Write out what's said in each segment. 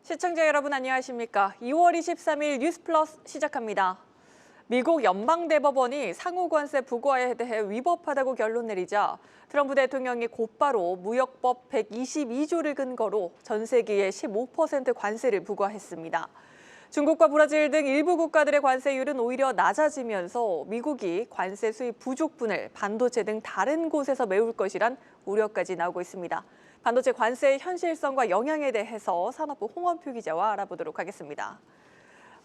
시청자 여러분 안녕하십니까? 2월 23일 뉴스플러스 시작합니다. 미국 연방대법원이 상호관세 부과에 대해 위법하다고 결론 내리자 트럼프 대통령이 곧바로 무역법 122조를 근거로 전 세계에 15% 관세를 부과했습니다. 중국과 브라질 등 일부 국가들의 관세율은 오히려 낮아지면서 미국이 관세 수입 부족분을 반도체 등 다른 곳에서 메울 것이란 우려까지 나오고 있습니다. 반도체 관세의 현실성과 영향에 대해서 산업부 홍원표 기자와 알아보도록 하겠습니다.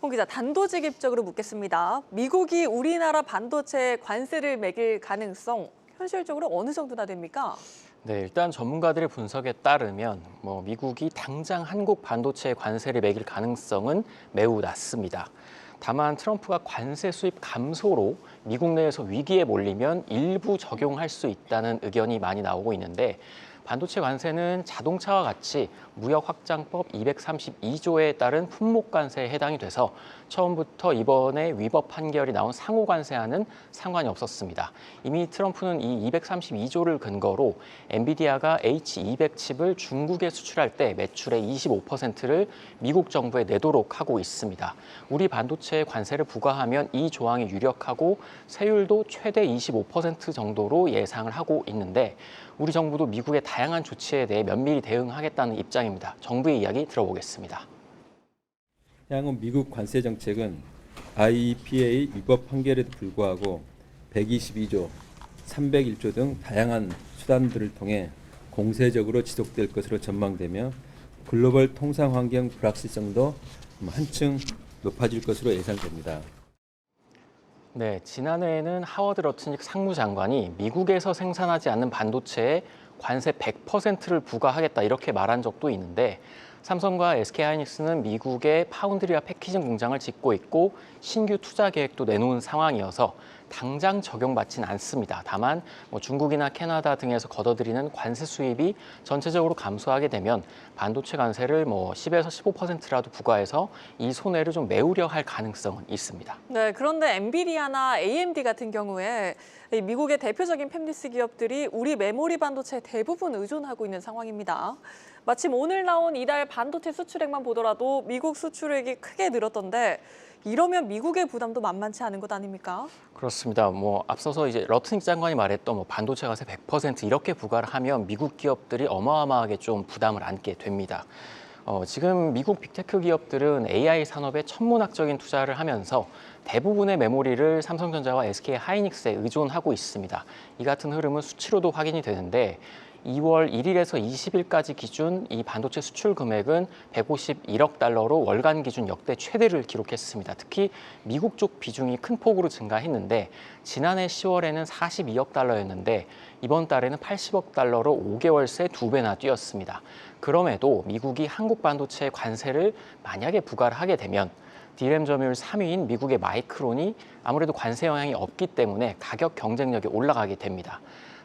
홍 기자, 단도직입적으로 묻겠습니다. 미국이 우리나라 반도체에 관세를 매길 가능성 현실적으로 어느 정도나 됩니까? 네, 일단 전문가들의 분석에 따르면 미국이 당장 한국 반도체에 관세를 매길 가능성은 매우 낮습니다. 다만 트럼프가 관세 수입 감소로 미국 내에서 위기에 몰리면 일부 적용할 수 있다는 의견이 많이 나오고 있는데 반도체 관세는 자동차와 같이 무역확장법 232조에 따른 품목관세에 해당이 돼서 처음부터 이번에 위법 판결이 나온 상호관세와는 상관이 없었습니다. 이미 트럼프는 이 232조를 근거로 엔비디아가 H200 칩을 중국에 수출할 때 매출의 25%를 미국 정부에 내도록 하고 있습니다. 우리 반도체에 관세를 부과하면 이 조항이 유력하고 세율도 최대 25% 정도로 예상을 하고 있는데 우리 정부도 미국의 다양한 조치에 대해 면밀히 대응하겠다는 입장입니다. 정부의 이야기 들어보겠습니다. 향후 미국 관세 정책은 IEPA 위법 판결에도 불구하고 122조, 301조 등 다양한 수단들을 통해 공세적으로 지속될 것으로 전망되며 글로벌 통상 환경 불확실성도 한층 높아질 것으로 예상됩니다. 네, 지난해에는 하워드 러트닉 상무장관이 미국에서 생산하지 않는 반도체에 관세 100%를 부과하겠다 이렇게 말한 적도 있는데 삼성과 SK하이닉스는 미국의 파운드리와 패키징 공장을 짓고 있고 신규 투자 계획도 내놓은 상황이어서 당장 적용받지는 않습니다. 다만 중국이나 캐나다 등에서 걷어들이는 관세 수입이 전체적으로 감소하게 되면 반도체 관세를 10에서 15%라도 부과해서 이 손해를 좀 메우려 할 가능성은 있습니다. 네, 그런데 엔비디아나 AMD 같은 경우에 미국의 대표적인 팹리스 기업들이 우리 메모리 반도체에 대부분 의존하고 있는 상황입니다. 마침 오늘 나온 이달 반도체 수출액만 보더라도 미국 수출액이 크게 늘었던데 이러면 미국의 부담도 만만치 않은 것 아닙니까? 그렇습니다. 앞서서 이제 러트닉 장관이 말했던 반도체 관세 100% 이렇게 부과를 하면 미국 기업들이 어마어마하게 좀 부담을 안게 됩니다. 지금 미국 빅테크 기업들은 AI 산업에 천문학적인 투자를 하면서 대부분의 메모리를 삼성전자와 SK하이닉스에 의존하고 있습니다. 이 같은 흐름은 수치로도 확인이 되는데 2월 1일에서 20일까지 기준 이 반도체 수출 금액은 151억 달러로 월간 기준 역대 최대를 기록했습니다. 특히 미국 쪽 비중이 큰 폭으로 증가했는데 지난해 10월에는 42억 달러였는데 이번 달에는 80억 달러로 5개월 새 2배나 뛰었습니다. 그럼에도 미국이 한국 반도체 관세를 만약에 부과를 하게 되면 D램 점유율 3위인 미국의 마이크론이 아무래도 관세 영향이 없기 때문에 가격 경쟁력이 올라가게 됩니다.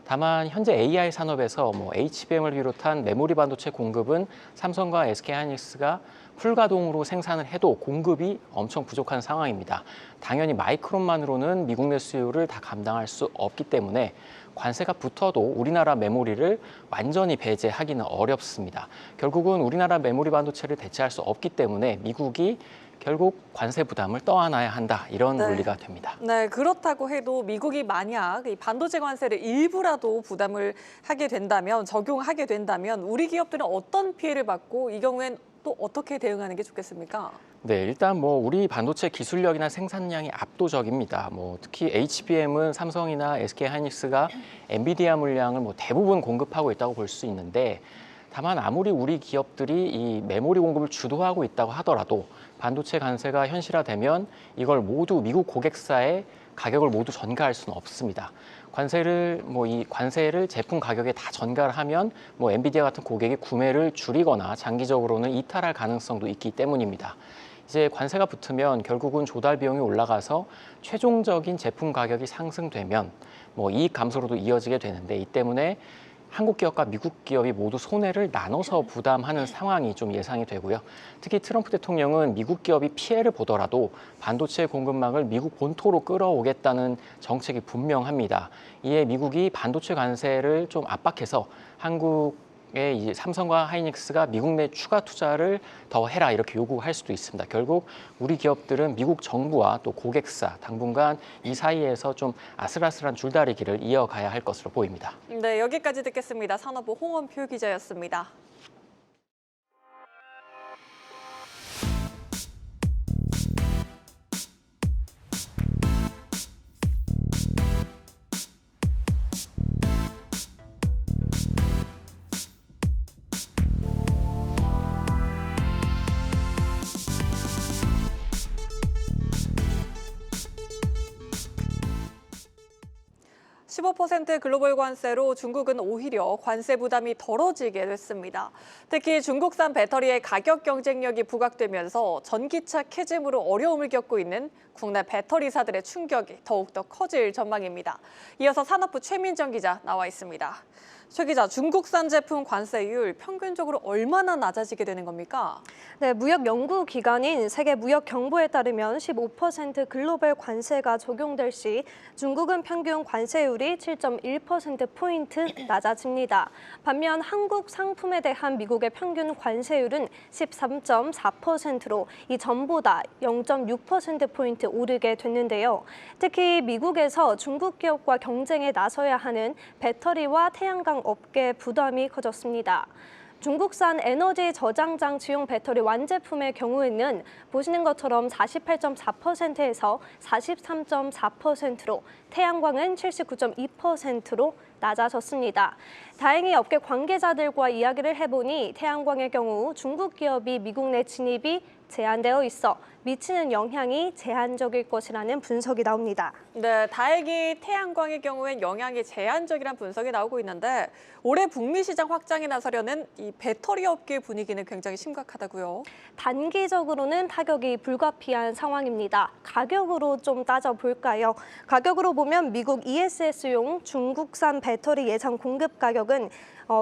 다만 현재 AI 산업에서 HBM을 비롯한 메모리 반도체 공급은 삼성과 SK하이닉스가 풀가동으로 생산을 해도 공급이 엄청 부족한 상황입니다. 당연히 마이크론만으로는 미국 내 수요를 다 감당할 수 없기 때문에 관세가 붙어도 우리나라 메모리를 완전히 배제하기는 어렵습니다. 결국은 우리나라 메모리 반도체를 대체할 수 없기 때문에 미국이 결국 관세 부담을 떠안아야 한다 이런 논리가 됩니다. 네, 그렇다고 해도 미국이 만약 이 반도체 관세를 일부라도 부담을 하게 된다면 적용하게 된다면 우리 기업들은 어떤 피해를 받고 이 경우엔 또 어떻게 대응하는 게 좋겠습니까? 네, 일단 우리 반도체 기술력이나 생산량이 압도적입니다. 특히 HBM은 삼성이나 SK하이닉스가 엔비디아 물량을 대부분 공급하고 있다고 볼 수 있는데 다만 아무리 우리 기업들이 이 메모리 공급을 주도하고 있다고 하더라도 반도체 관세가 현실화되면 이걸 모두 미국 고객사에 가격을 모두 전가할 수는 없습니다. 이 관세를 제품 가격에 다 전가를 하면 엔비디아 같은 고객이 구매를 줄이거나 장기적으로는 이탈할 가능성도 있기 때문입니다. 이제 관세가 붙으면 결국은 조달 비용이 올라가서 최종적인 제품 가격이 상승되면 이익 감소로도 이어지게 되는데 이 때문에 한국 기업과 미국 기업이 모두 손해를 나눠서 부담하는 상황이 좀 예상이 되고요. 특히 트럼프 대통령은 미국 기업이 피해를 보더라도 반도체 공급망을 미국 본토로 끌어오겠다는 정책이 분명합니다. 이에 미국이 반도체 관세를 좀 압박해서 한국 이제 삼성과 하이닉스가 미국 내 추가 투자를 더 해라 이렇게 요구할 수도 있습니다. 결국 우리 기업들은 미국 정부와 또 고객사 당분간 이 사이에서 좀 아슬아슬한 줄다리기를 이어가야 할 것으로 보입니다. 네, 여기까지 듣겠습니다. 산업부 홍원표 기자였습니다. (15% 글로벌 관세로 중국은 오히려 관세 부담이 덜어지게 됐습니다. 특히 중국산 배터리의 가격 경쟁력이 부각되면서 전기차 캐즘으로 어려움을 겪고 있는 국내 배터리사들의 충격이 더욱더 커질 전망입니다. 이어서 산업부 최민정 기자 나와 있습니다. 최 기자, 중국산 제품 관세율 평균적으로 얼마나 낮아지게 되는 겁니까? 네, 무역 연구 기관인 세계무역경보에 따르면 15% 글로벌 관세가 적용될 시 중국은 평균 관세율이 7.1%포인트 낮아집니다. 반면 한국 상품에 대한 미국의 평균 관세율은 13.4%로 이 전보다 0.6%포인트 오르게 됐는데요. 특히 미국에서 중국 기업과 경쟁에 나서야 하는 배터리와 태양광 업계 부담이 커졌습니다. 중국산 에너지 저장 장치용 배터리 완제품의 경우에는 보시는 것처럼 48.4%에서 43.4%로 태양광은 79.2%로 낮아졌습니다. 다행히 업계 관계자들과 이야기를 해보니 태양광의 경우 중국 기업이 미국 내 진입이 제한되어 있어 미치는 영향이 제한적일 것이라는 분석이 나옵니다. 네, 다행히 태양광의 경우엔 영향이 제한적이란 분석이 나오고 있는데 올해 북미 시장 확장에 나서려는 이 배터리 업계 분위기는 굉장히 심각하다고요. 단기적으로는 타격이 불가피한 상황입니다. 가격으로 좀 따져볼까요? 가격으로 보면 미국 ESS용 중국산 배터리 예상 공급 가격은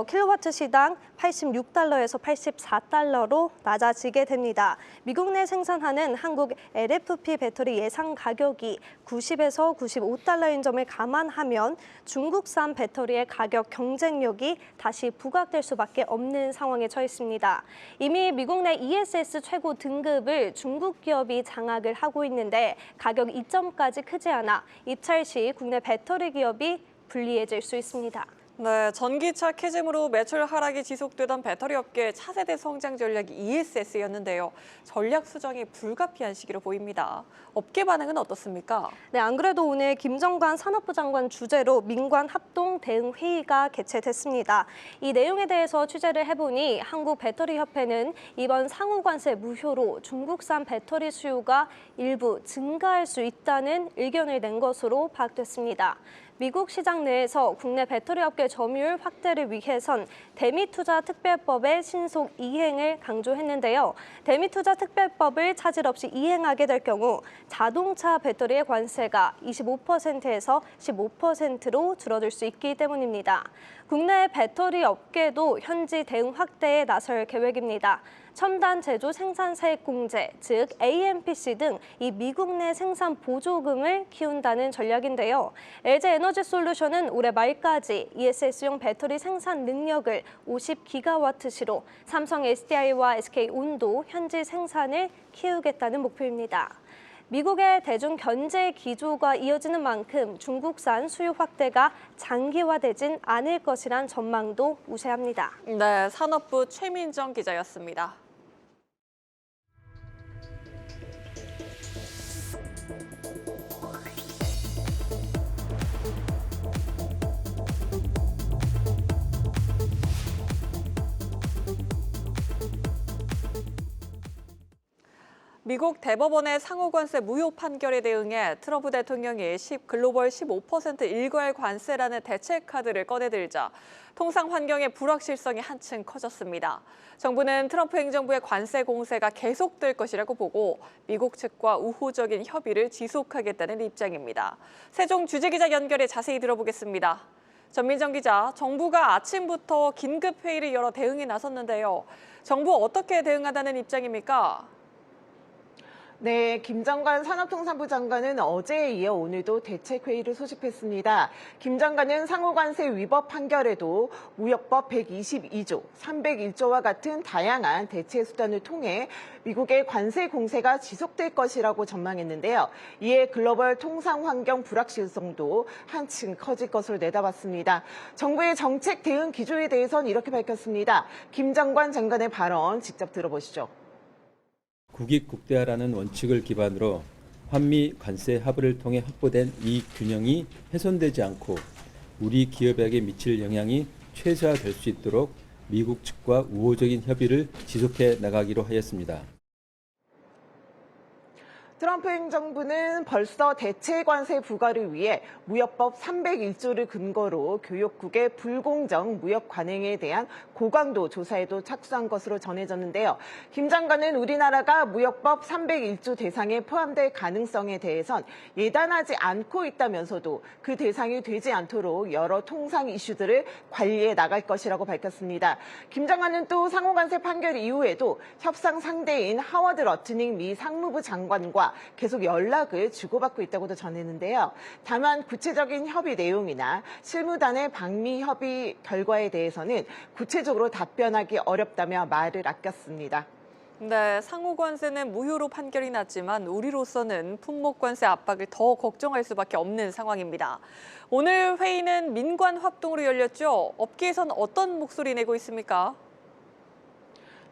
킬로와트 시당 86달러에서 84달러로 낮아지게 됩니다. 미국 내 생산하는 한국 LFP 배터리 예상 가격이 90에서 95달러인 점을 감안하면 중국산 배터리의 가격 경쟁력이 다시 부각될 수밖에 없는 상황에 처했습니다. 이미 미국 내 ESS 최고 등급을 중국 기업이 장악을 하고 있는데 가격 이점까지 크지 않아 입찰 시 국내 배터리 기업이 불리해질 수 있습니다. 네, 전기차 캐즘으로 매출 하락이 지속되던 배터리 업계의 차세대 성장 전략이 ESS였는데요. 전략 수정이 불가피한 시기로 보입니다. 업계 반응은 어떻습니까? 네, 안 그래도 오늘 김정관 산업부 장관 주재로 민관 합동 대응 회의가 개최됐습니다. 이 내용에 대해서 취재를 해보니 한국배터리협회는 이번 상호관세 무효로 중국산 배터리 수요가 일부 증가할 수 있다는 의견을 낸 것으로 파악됐습니다. 미국 시장 내에서 국내 배터리 업계 점유율 확대를 위해선 대미투자 특별법의 신속 이행을 강조했는데요. 대미투자 특별법을 차질 없이 이행하게 될 경우 자동차 배터리의 관세가 25%에서 15%로 줄어들 수 있기 때문입니다. 국내 배터리 업계도 현지 대응 확대에 나설 계획입니다. 첨단 제조 생산 사익 공제, 즉 AMPC 등 이 미국 내 생산 보조금을 키운다는 전략인데요. LG 에너지 솔루션은 올해 말까지 ESS용 배터리 생산 능력을 50기가와트시로 삼성 SDI와 SK온도 현지 생산을 키우겠다는 목표입니다. 미국의 대중 견제 기조가 이어지는 만큼 중국산 수요 확대가 장기화되진 않을 것이란 전망도 우세합니다. 네, 산업부 최민정 기자였습니다. 미국 대법원의 상호관세 무효 판결에 대응해 트럼프 대통령이 글로벌 15% 일괄 관세라는 대체 카드를 꺼내들자 통상 환경의 불확실성이 한층 커졌습니다. 정부는 트럼프 행정부의 관세 공세가 계속될 것이라고 보고 미국 측과 우호적인 협의를 지속하겠다는 입장입니다. 세종 주재기자 연결해 자세히 들어보겠습니다. 전민정 기자, 정부가 아침부터 긴급 회의를 열어 대응에 나섰는데요. 정부 어떻게 대응한다는 입장입니까? 네, 김정관 산업통상부 장관은 어제에 이어 오늘도 대책회의를 소집했습니다. 김 장관은 상호관세 위법 판결에도 무역법 122조, 301조와 같은 다양한 대체 수단을 통해 미국의 관세 공세가 지속될 것이라고 전망했는데요. 이에 글로벌 통상 환경 불확실성도 한층 커질 것으로 내다봤습니다. 정부의 정책 대응 기조에 대해서는 이렇게 밝혔습니다. 김 장관의 발언 직접 들어보시죠. 국익국대화라는 원칙을 기반으로 한미 관세 합의를 통해 확보된 이익 균형이 훼손되지 않고 우리 기업에게 미칠 영향이 최소화될 수 있도록 미국 측과 우호적인 협의를 지속해 나가기로 하였습니다. 트럼프 행정부는 벌써 대체 관세 부과를 위해 무역법 301조를 근거로 교역국의 불공정 무역 관행에 대한 고강도 조사에도 착수한 것으로 전해졌는데요. 김 장관은 우리나라가 무역법 301조 대상에 포함될 가능성에 대해선 예단하지 않고 있다면서도 그 대상이 되지 않도록 여러 통상 이슈들을 관리해 나갈 것이라고 밝혔습니다. 김 장관은 또 상호관세 판결 이후에도 협상 상대인 하워드 러트닝 미 상무부 장관과 계속 연락을 주고받고 있다고도 전했는데요. 다만 구체적인 협의 내용이나 실무단의 방미 협의 결과에 대해서는 구체적으로 답변하기 어렵다며 말을 아꼈습니다. 네, 상호관세는 무효로 판결이 났지만 우리로서는 품목관세 압박을 더 걱정할 수밖에 없는 상황입니다. 오늘 회의는 민관 합동으로 열렸죠. 업계에선 어떤 목소리 내고 있습니까?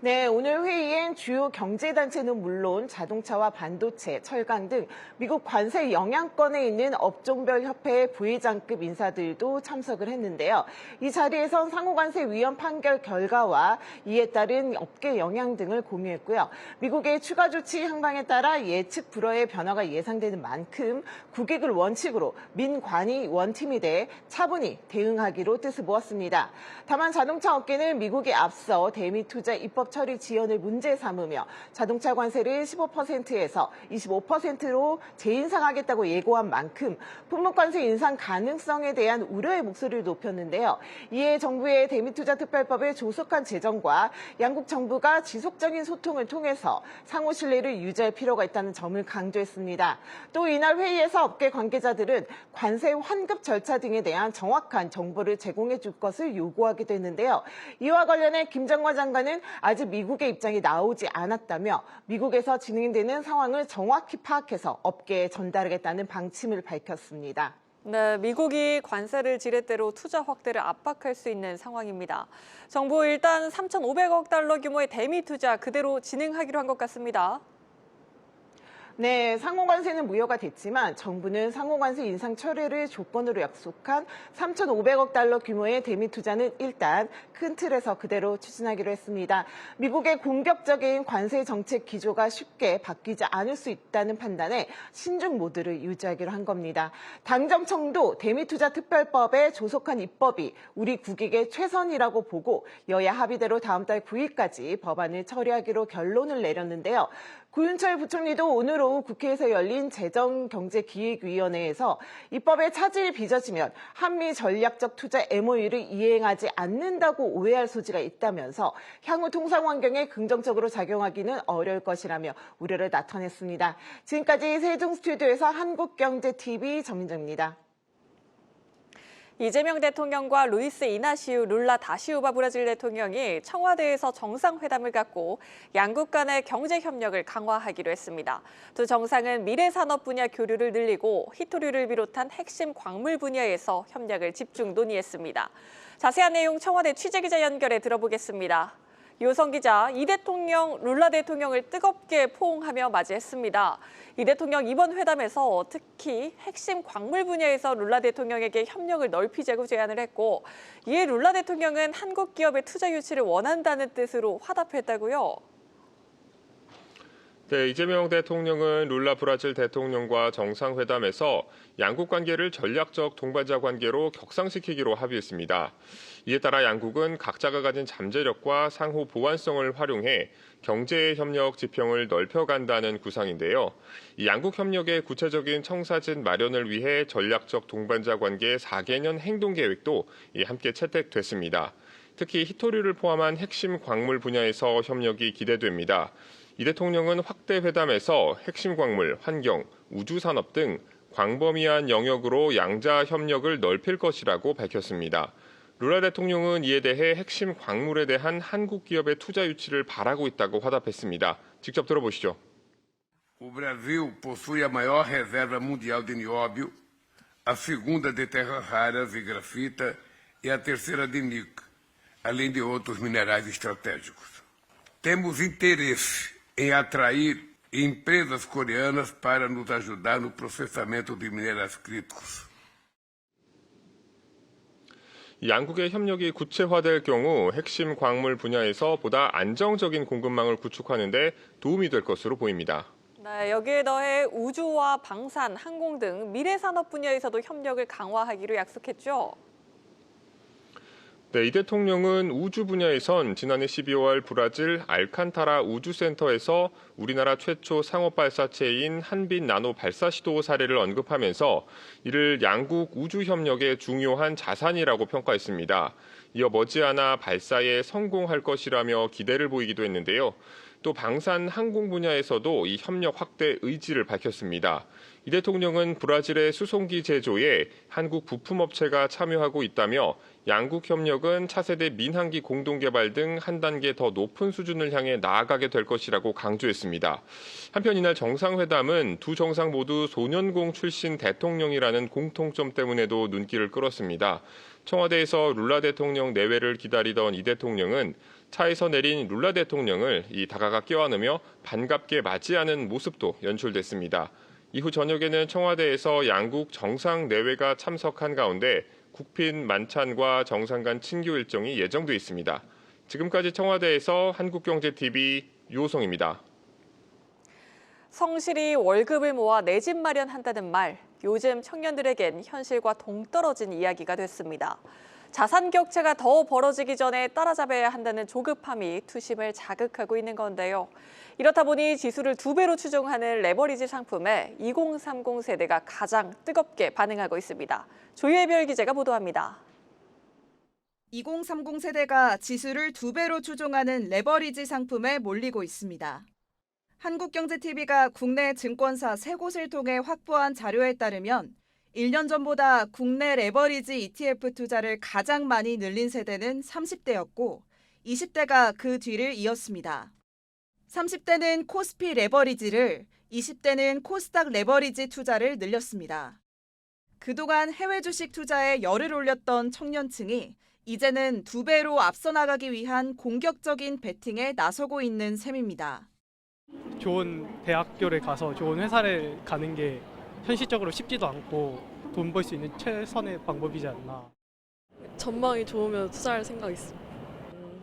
네, 오늘 회의엔 주요 경제단체는 물론 자동차와 반도체, 철강 등 미국 관세 영향권에 있는 업종별 협회 부회장급 인사들도 참석을 했는데요. 이 자리에선 상호관세 위헌 판결 결과와 이에 따른 업계 영향 등을 공유했고요. 미국의 추가 조치 향방에 따라 예측 불허의 변화가 예상되는 만큼 국익을 원칙으로 민관이 원팀이 돼 차분히 대응하기로 뜻을 모았습니다. 다만 자동차 업계는 미국에 앞서 대미 투자 입법 처리 지연을 문제 삼으며 자동차 관세를 15%에서 25%로 재인상하겠다고 예고한 만큼 품목관세 인상 가능성에 대한 우려의 목소리를 높였는데요. 이에 정부의 대미투자특별법의 조속한 제정과 양국 정부가 지속적인 소통을 통해서 상호 신뢰를 유지할 필요가 있다는 점을 강조했습니다. 또 이날 회의에서 업계 관계자들은 관세 환급 절차 등에 대한 정확한 정보를 제공해 줄 것을 요구하기도 했는데요. 이와 관련해 김 장관은 아직 미국의 입장이 나오지 않았다며 미국에서 진행되는 상황을 정확히 파악해서 업계에 전달하겠다는 방침을 밝혔습니다. 네, 미국이 관세를 지렛대로 투자 확대를 압박할 수 있는 상황입니다. 정부 일단 3,500억 달러 규모의 대미 투자 그대로 진행하기로 한 것 같습니다. 네, 상호관세는 무효가 됐지만 정부는 상호관세 인상 철회를 조건으로 약속한 3,500억 달러 규모의 대미 투자는 일단 큰 틀에서 그대로 추진하기로 했습니다. 미국의 공격적인 관세 정책 기조가 쉽게 바뀌지 않을 수 있다는 판단에 신중 모드를 유지하기로 한 겁니다. 당정청도 대미 투자 특별법의 조속한 입법이 우리 국익의 최선이라고 보고 여야 합의대로 다음 달 9일까지 법안을 처리하기로 결론을 내렸는데요. 고윤철 부총리도 오늘 오후 국회에서 열린 재정경제기획위원회에서 입법에 차질이 빚어지면 한미 전략적 투자 MOU를 이행하지 않는다고 오해할 소지가 있다면서 향후 통상 환경에 긍정적으로 작용하기는 어려울 것이라며 우려를 나타냈습니다. 지금까지 세종 스튜디오에서 한국경제TV 전민정입니다. 이재명 대통령과 루이스 이나시우 룰라 다시우바 브라질 대통령이 청와대에서 정상회담을 갖고 양국 간의 경제 협력을 강화하기로 했습니다. 두 정상은 미래 산업 분야 교류를 늘리고 히토류를 비롯한 핵심 광물 분야에서 협력을 집중 논의했습니다. 자세한 내용 청와대 취재기자 연결해 들어보겠습니다. 요성 기자, 이 대통령, 룰라 대통령을 뜨겁게 포옹하며 맞이했습니다. 이 대통령 이번 회담에서 특히 핵심 광물 분야에서 룰라 대통령에게 협력을 넓히자고 제안을 했고, 이에 룰라 대통령은 한국 기업의 투자 유치를 원한다는 뜻으로 화답했다고요. 네, 이재명 대통령은 룰라 브라질 대통령과 정상회담에서 양국 관계를 전략적 동반자 관계로 격상시키기로 합의했습니다. 이에 따라 양국은 각자가 가진 잠재력과 상호 보완성을 활용해 경제 협력 지평을 넓혀간다는 구상인데요. 이 양국 협력의 구체적인 청사진 마련을 위해 전략적 동반자 관계 4개년 행동 계획도 함께 채택됐습니다. 특히 히토류를 포함한 핵심 광물 분야에서 협력이 기대됩니다. 이 대통령은 확대 회담에서 핵심 광물, 환경, 우주산업 등 광범위한 영역으로 양자 협력을 넓힐 것이라고 밝혔습니다. 룰라 대통령은 이에 대해 핵심 광물에 대한 한국 기업의 투자 유치를 바라고 있다고 화답했습니다. 직접 들어보시죠. O Brasil possui a maior reserva mundial de nióbio, a segunda de terras raras e grafita e a terceira de níquel, além de outros minerais estratégicos. Temos interesse em atrair empresas coreanas para nos ajudar no processamento de minerais críticos. 양국의 협력이 구체화될 경우 핵심 광물 분야에서 보다 안정적인 공급망을 구축하는 데 도움이 될 것으로 보입니다. 네, 여기에 더해 우주와 방산, 항공 등 미래 산업 분야에서도 협력을 강화하기로 약속했죠. 네, 이 대통령은 우주 분야에선 지난해 12월 브라질 알칸타라 우주센터에서 우리나라 최초 상업 발사체인 한빛 나노 발사 시도 사례를 언급하면서 이를 양국 우주 협력의 중요한 자산이라고 평가했습니다. 이어 머지않아 발사에 성공할 것이라며 기대를 보이기도 했는데요. 또 방산 항공 분야에서도 이 협력 확대 의지를 밝혔습니다. 이 대통령은 브라질의 수송기 제조에 한국 부품업체가 참여하고 있다며 양국 협력은 차세대 민항기 공동개발 등 한 단계 더 높은 수준을 향해 나아가게 될 것이라고 강조했습니다. 한편 이날 정상회담은 두 정상 모두 소년공 출신 대통령이라는 공통점 때문에도 눈길을 끌었습니다. 청와대에서 룰라 대통령 내외를 기다리던 이 대통령은 차에서 내린 룰라 대통령을 다가가 껴안으며 반갑게 맞이하는 모습도 연출됐습니다. 이후 저녁에는 청와대에서 양국 정상 내외가 참석한 가운데 국빈 만찬과 정상 간 친교 일정이 예정돼 있습니다. 지금까지 청와대에서 한국경제TV 유호성입니다. 성실히 월급을 모아 내 집 마련한다는 말, 요즘 청년들에겐 현실과 동떨어진 이야기가 됐습니다. 자산 격차가 더 벌어지기 전에 따라잡아야 한다는 조급함이 투심을 자극하고 있는 건데요. 이렇다 보니 지수를 2배로 추종하는 레버리지 상품에 2030 세대가 가장 뜨겁게 반응하고 있습니다. 조예별 기자가 보도합니다. 2030 세대가 지수를 2배로 추종하는 레버리지 상품에 몰리고 있습니다. 한국경제TV가 국내 증권사 3곳을 통해 확보한 자료에 따르면 1년 전보다 국내 레버리지 ETF 투자를 가장 많이 늘린 세대는 30대였고 20대가 그 뒤를 이었습니다. 30대는 코스피 레버리지를, 20대는 코스닥 레버리지 투자를 늘렸습니다. 그동안 해외 주식 투자에 열을 올렸던 청년층이 이제는 2배로 앞서 나가기 위한 공격적인 베팅에 나서고 있는 셈입니다. 좋은 대학교를 가서 좋은 회사를 가는 게 현실적으로 쉽지도 않고 돈 벌 수 있는 최선의 방법이지 않나. 전망이 좋으면 투자할 생각이 있습니다.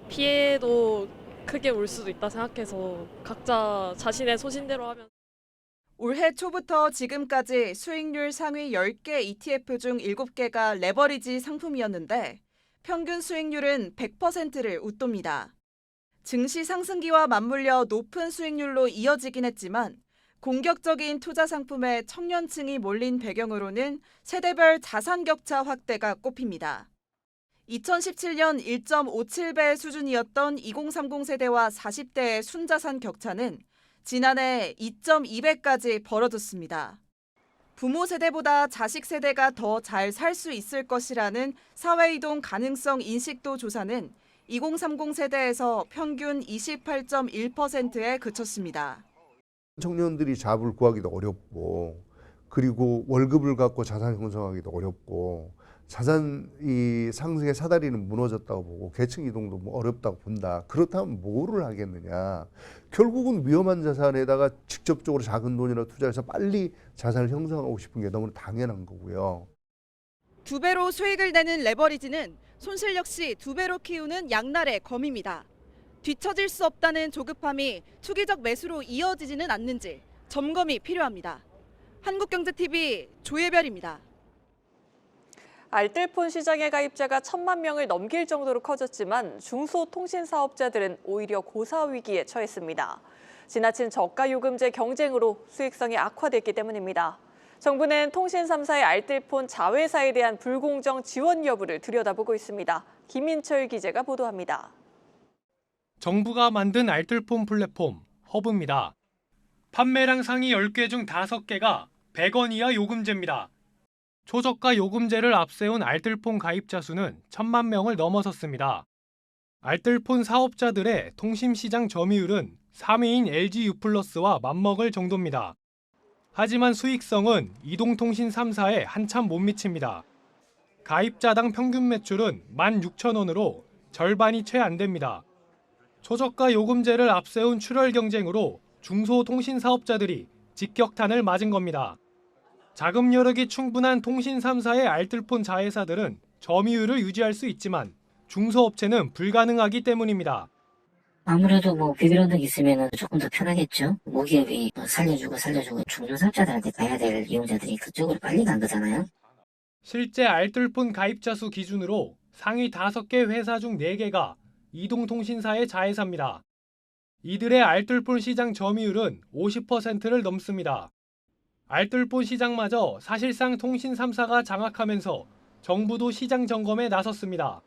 피해도 크게 올 수도 있다 생각해서 각자 자신의 소신대로 하면. 올해 초부터 지금까지 수익률 상위 10개 ETF 중 7개가 레버리지 상품이었는데 평균 수익률은 100%를 웃돕니다. 증시 상승기와 맞물려 높은 수익률로 이어지긴 했지만 공격적인 투자 상품에 청년층이 몰린 배경으로는 세대별 자산 격차 확대가 꼽힙니다. 2017년 1.57배 수준이었던 2030 세대와 40대의 순자산 격차는 지난해 2.2배까지 벌어졌습니다. 부모 세대보다 자식 세대가 더 잘 살 수 있을 것이라는 사회이동 가능성 인식도 조사는 2030 세대에서 평균 28.1%에 그쳤습니다. 청년들이 잡을 구하기도 어렵고 그리고 월급을 갖고 자산 형성하기도 어렵고 자산이 상승의 사다리는 무너졌다고 보고 계층 이동도 어렵다고 본다. 그렇다면 뭐를 하겠느냐. 결국은 위험한 자산에다가 직접적으로 작은 돈이나 투자해서 빨리 자산을 형성하고 싶은 게 너무 당연한 거고요. 2배로 수익을 내는 레버리지는 손실 역시 2배로 키우는 양날의 검입니다. 뒤처질 수 없다는 조급함이 투기적 매수로 이어지지는 않는지 점검이 필요합니다. 한국경제TV 조예별입니다. 알뜰폰 시장의 가입자가 1,000만 명을 넘길 정도로 커졌지만 중소통신사업자들은 오히려 고사위기에 처했습니다. 지나친 저가요금제 경쟁으로 수익성이 악화됐기 때문입니다. 정부는 통신 3사의 알뜰폰 자회사에 대한 불공정 지원 여부를 들여다보고 있습니다. 김민철 기자가 보도합니다. 정부가 만든 알뜰폰 플랫폼 허브입니다. 판매량 상위 10개 중 5개가 100원 이하 요금제입니다. 초저가 요금제를 앞세운 알뜰폰 가입자 수는 1,000만 명을 넘어섰습니다. 알뜰폰 사업자들의 통신시장 점유율은 3위인 LG유플러스와 맞먹을 정도입니다. 하지만 수익성은 이동통신 3사에 한참 못 미칩니다. 가입자당 평균 매출은 16,000원으로 절반이 채 안 됩니다. 초저가 요금제를 앞세운 출혈 경쟁으로 중소통신 사업자들이 직격탄을 맞은 겁니다. 자금 여력이 충분한 통신 3사의 알뜰폰 자회사들은 점유율을 유지할 수 있지만 중소업체는 불가능하기 때문입니다. 아무래도 비비론등 있으면 조금 더 편하겠죠. 모기업이 살려주고 중소사업자들한테 가야 될 이용자들이 그쪽으로 빨리 간 거잖아요. 실제 알뜰폰 가입자 수 기준으로 상위 5개 회사 중 4개가 이동통신사의 자회사입니다. 이들의 알뜰폰 시장 점유율은 50%를 넘습니다. 알뜰폰 시장마저 사실상 통신 3사가 장악하면서 정부도 시장 점검에 나섰습니다.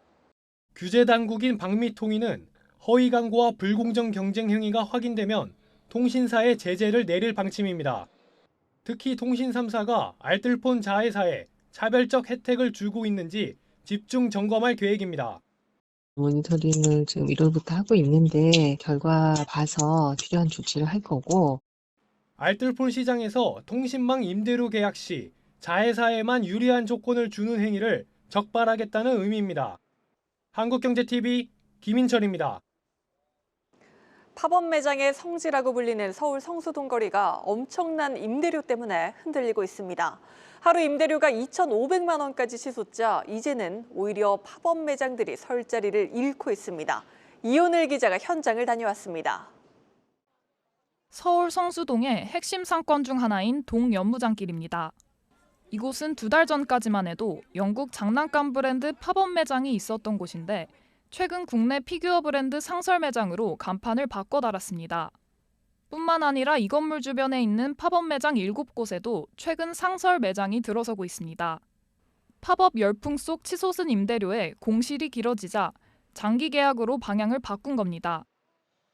규제 당국인 방미통위는 허위 광고와 불공정 경쟁 행위가 확인되면 통신사에 제재를 내릴 방침입니다. 특히 통신 3사가 알뜰폰 자회사에 차별적 혜택을 주고 있는지 집중 점검할 계획입니다. 모니터링을 지금 1월부터 하고 있는데 결과 봐서 필요한 조치를 할 거고. 알뜰폰 시장에서 통신망 임대료 계약 시 자회사에만 유리한 조건을 주는 행위를 적발하겠다는 의미입니다. 한국경제TV 김인철입니다. 팝업 매장의 성지라고 불리는 서울 성수동 거리가 엄청난 임대료 때문에 흔들리고 있습니다. 하루 임대료가 2,500만 원까지 치솟자 이제는 오히려 팝업 매장들이 설 자리를 잃고 있습니다. 이온을 기자가 현장을 다녀왔습니다. 서울 성수동의 핵심 상권 중 하나인 동연무장길입니다. 이곳은 2달 전까지만 해도 영국 장난감 브랜드 팝업 매장이 있었던 곳인데 최근 국내 피규어 브랜드 상설 매장으로 간판을 바꿔 달았습니다. 뿐만 아니라 이 건물 주변에 있는 팝업 매장 7곳에도 최근 상설 매장이 들어서고 있습니다. 팝업 열풍 속 치솟은 임대료에 공실이 길어지자 장기 계약으로 방향을 바꾼 겁니다.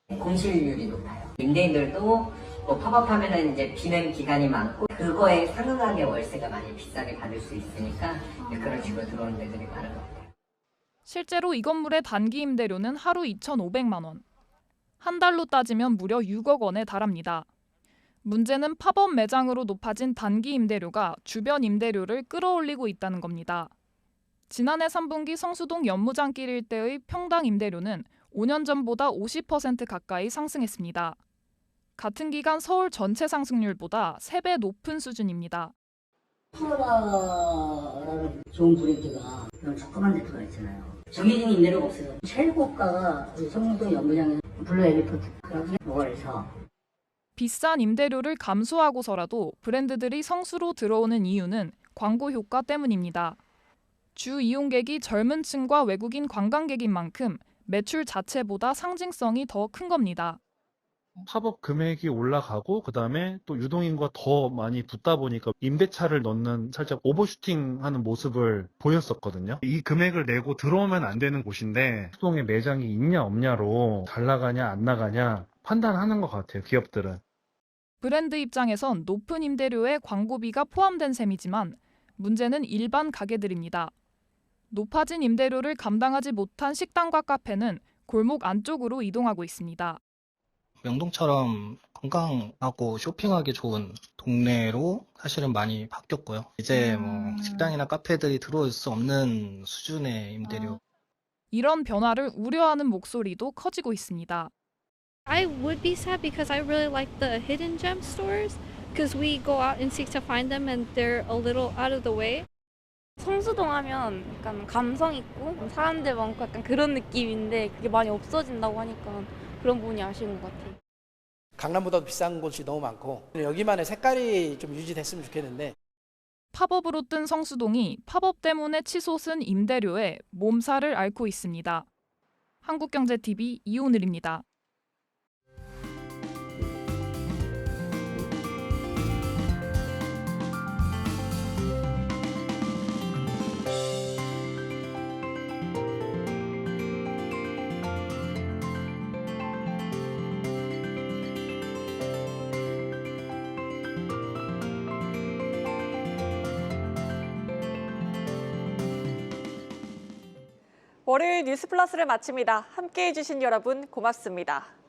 공실률이 높아요. 임대인들도 팝업하면은 이제 비는 기간이 많고 그거에 상응하게 월세가 많이 비싸게 받을 수 있으니까 그런 식으로 들어오는 데들이 많은 것 같아요. 실제로 이 건물의 단기 임대료는 하루 2,500만 원. 한 달로 따지면 무려 6억 원에 달합니다. 문제는 팝업 매장으로 높아진 단기 임대료가 주변 임대료를 끌어올리고 있다는 겁니다. 지난해 3분기 성수동 연무장길 일대의 평당 임대료는 5년 전보다 50% 가까이 상승했습니다. 같은 기간 서울 전체 상승률보다 3배 높은 수준입니다. 플로라라는 좋은 브랜드가 이런 조그만 데가 있잖아요. 정해진 임대료가 없어요. 최고가가 성수동 연무장에서 블루 엘리펀트 여기 5월에서 비싼 임대료를 감수하고서라도 브랜드들이 성수로 들어오는 이유는 광고 효과 때문입니다. 주 이용객이 젊은 층과 외국인 관광객인 만큼 매출 자체보다 상징성이 더 큰 겁니다. 팝업 금액이 올라가고 그다음에 또 유동인구가 더 많이 붙다 보니까 임대차를 넣는 살짝 오버슈팅하는 모습을 보였었거든요. 이 금액을 내고 들어오면 안 되는 곳인데 수동에 매장이 있냐 없냐로 잘 나가냐 안 나가냐 판단하는 것 같아요, 기업들은. 브랜드 입장에선 높은 임대료에 광고비가 포함된 셈이지만 문제는 일반 가게들입니다. 높아진 임대료를 감당하지 못한 식당과 카페는 골목 안쪽으로 이동하고 있습니다. 명동처럼 건강하고 쇼핑하기 좋은 동네로 사실은 많이 바뀌었고요. 이제 식당이나 카페들이 들어올 수 없는 수준의 임대료. 이런 변화를 우려하는 목소리도 커지고 있습니다. I would be sad because I really like the hidden gem stores because we go out and seek to find them and they're a little out of the way. 성수동 하면 약간 감성 있고 사람들 많고 약간 그런 느낌인데 그게 많이 없어진다고 하니까 그런 부분이 아쉬운 것 같아요. 강남보다 비싼 곳이 너무 많고 여기만의 색깔이 좀 유지됐으면 좋겠는데 팝업으로 뜬 성수동이 팝업 때문에 치솟은 임대료에 몸살을 앓고 있습니다. 한국경제TV 이오늘입니다. 월요일 뉴스 플러스를 마칩니다. 함께해 주신 여러분 고맙습니다.